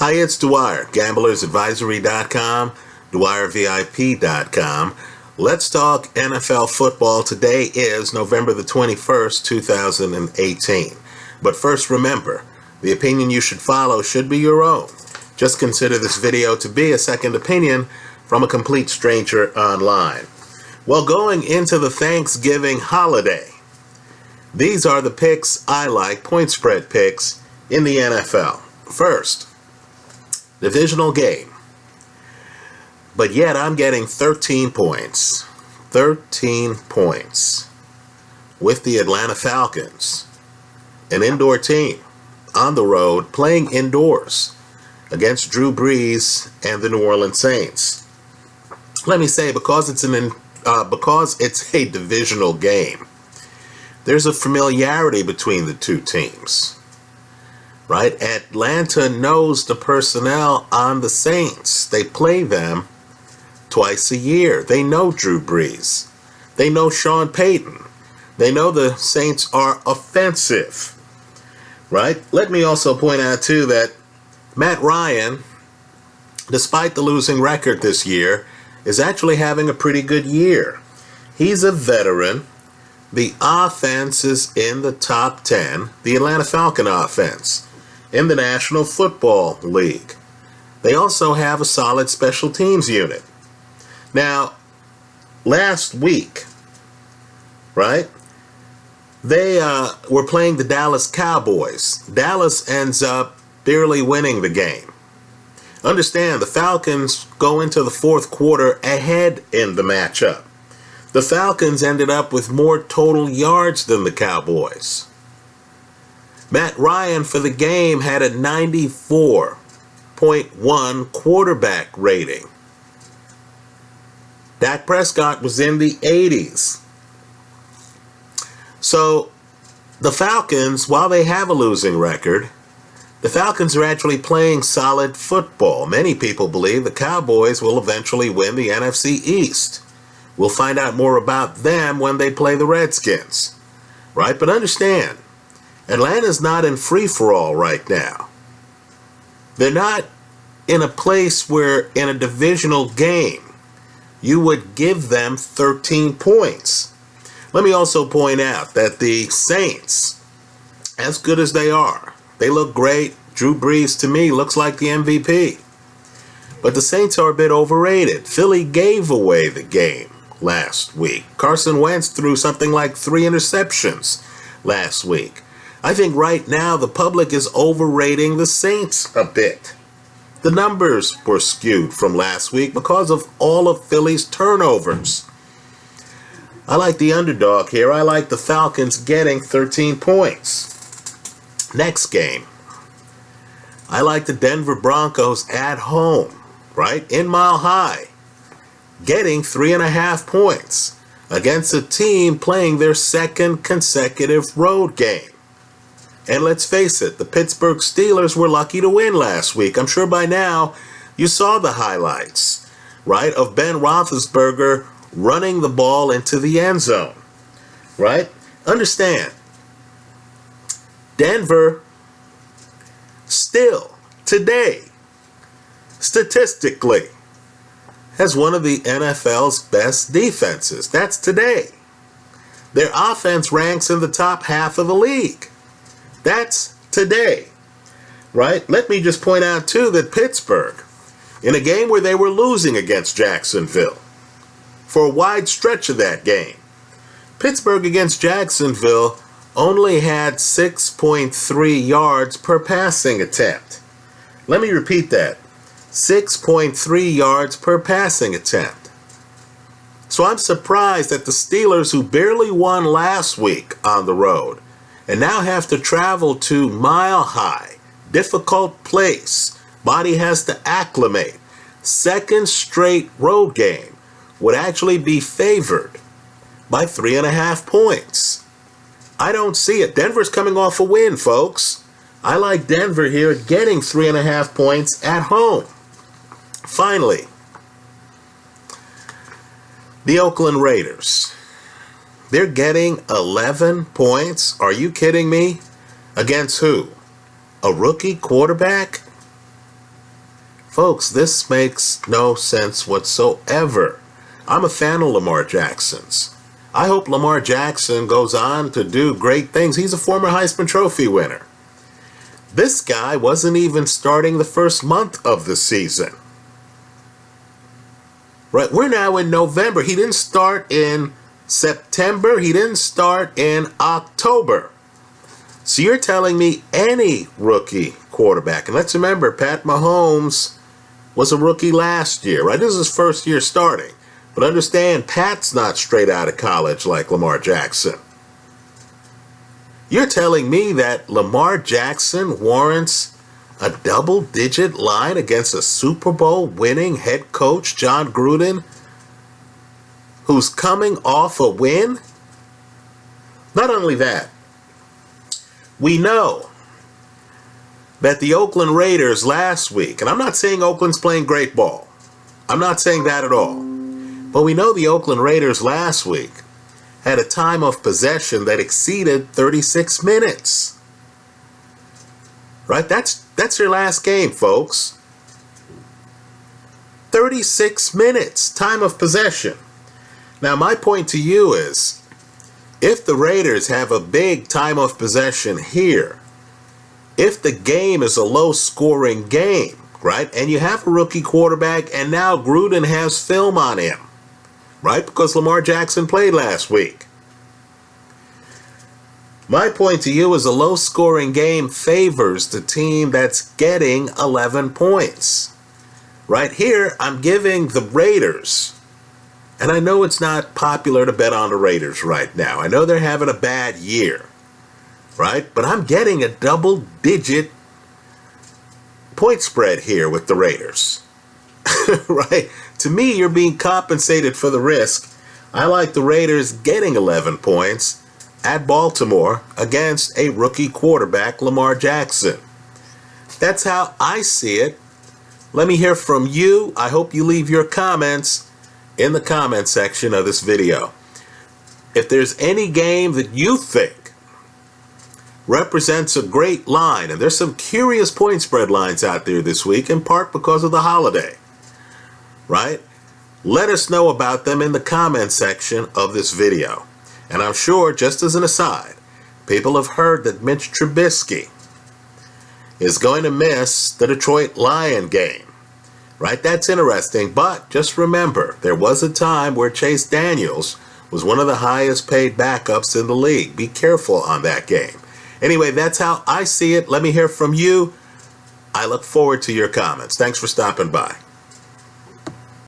Hi, it's Dwyer, gamblersadvisory.com, dwyervip.com. Let's talk NFL football. Today is November the 21st, 2018. But first, remember, the opinion you should follow should be your own. Just consider this video to be a second opinion from a complete stranger online. Well, going into the Thanksgiving holiday, these are the picks I like, point spread picks in the NFL. First, divisional game. But yet I'm getting 13 points. 13 points with the Atlanta Falcons, an indoor team on the road playing indoors against Drew Brees and the New Orleans Saints. Let me say, because it's a divisional game, there's a familiarity between the two teams. Right? Atlanta knows the personnel on the Saints. They play them twice a year. They know Drew Brees. They know Sean Payton. They know the Saints are offensive. Right? Let me also point out, too, that Matt Ryan, despite the losing record this year, is actually having a pretty good year. He's a veteran. The offense is in the top 10, the Atlanta Falcon offense, in the National Football League. They also have a solid special teams unit. Now, last week, right, they were playing the Dallas Cowboys. Dallas ends up barely winning the game. Understand, the Falcons go into the fourth quarter ahead in the matchup. The Falcons ended up with more total yards than the Cowboys. Matt Ryan for the game had a 94.1 quarterback rating. Dak Prescott was in the 80s. So the Falcons, while they have a losing record, the Falcons are actually playing solid football. Many people believe the Cowboys will eventually win the NFC East. We'll find out more about them when they play the Redskins. Right? But understand, Atlanta's not in free-for-all right now. They're not in a place where, in a divisional game, you would give them 13 points. Let me also point out that the Saints, as good as they are, they look great. Drew Brees, to me, looks like the MVP. But the Saints are a bit overrated. Philly gave away the game last week. Carson Wentz threw something like 3 interceptions last week. I think right now the public is overrating the Saints a bit. The numbers were skewed from last week because of all of Philly's turnovers. I like the underdog here. I like the Falcons getting 13 points. Next game, I like the Denver Broncos at home, right, in Mile High, getting 3.5 points against a team playing their second consecutive road game. And let's face it, the Pittsburgh Steelers were lucky to win last week. I'm sure by now you saw the highlights, right, of Ben Roethlisberger running the ball into the end zone, right? Understand, Denver still, today, statistically, has one of the NFL's best defenses. That's today. Their offense ranks in the top half of the league. That's today, right? Let me just point out, too, that Pittsburgh, in a game where they were losing against Jacksonville, for a wide stretch of that game, Pittsburgh against Jacksonville only had 6.3 yards per passing attempt. Let me repeat that. 6.3 yards per passing attempt. So I'm surprised that the Steelers, who barely won last week on the road, and now have to travel to Mile High, difficult place, body has to acclimate, second straight road game, would actually be favored by 3.5 points. I don't see it. Denver's coming off a win, folks. I like Denver here getting 3.5 points at home. Finally, the Oakland Raiders. They're getting 11 points. Are you kidding me? Against who? A rookie quarterback? Folks, this makes no sense whatsoever. I'm a fan of Lamar Jackson's. I hope Lamar Jackson goes on to do great things. He's a former Heisman Trophy winner. This guy wasn't even starting the first month of the season. Right, we're now in November. He didn't start in September. He didn't start in October. So you're telling me any rookie quarterback, and let's remember, Pat Mahomes was a rookie last year, right? This is his first year starting. But understand, Pat's not straight out of college like Lamar Jackson. You're telling me that Lamar Jackson warrants a double-digit line against a Super Bowl winning head coach, John Gruden, who's coming off a win? Not only that, we know that the Oakland Raiders last week, and I'm not saying Oakland's playing great ball. I'm not saying that at all. But we know the Oakland Raiders last week had a time of possession that exceeded 36 minutes. Right? That's your last game, folks. 36 minutes, time of possession. Now, my point to you is, if the Raiders have a big time of possession here, if the game is a low-scoring game, right, and you have a rookie quarterback, and now Gruden has film on him, right, because Lamar Jackson played last week. My point to you is a low-scoring game favors the team that's getting 11 points. Right here, I'm giving the Raiders, and I know it's not popular to bet on the Raiders right now. I know they're having a bad year, right? But I'm getting a double-digit point spread here with the Raiders, right? To me, you're being compensated for the risk. I like the Raiders getting 11 points at Baltimore against a rookie quarterback, Lamar Jackson. That's how I see it. Let me hear from you. I hope you leave your comments in the comment section of this video. If there's any game that you think represents a great line, and there's some curious point spread lines out there this week, in part because of the holiday, right? Let us know about them in the comment section of this video. And I'm sure, just as an aside, people have heard that Mitch Trubisky is going to miss the Detroit Lion game, right? That's interesting, but just remember, there was a time where Chase Daniels was one of the highest paid backups in the league. Be careful on that game. Anyway, that's how I see it. Let me hear from you. I look forward to your comments. Thanks for stopping by.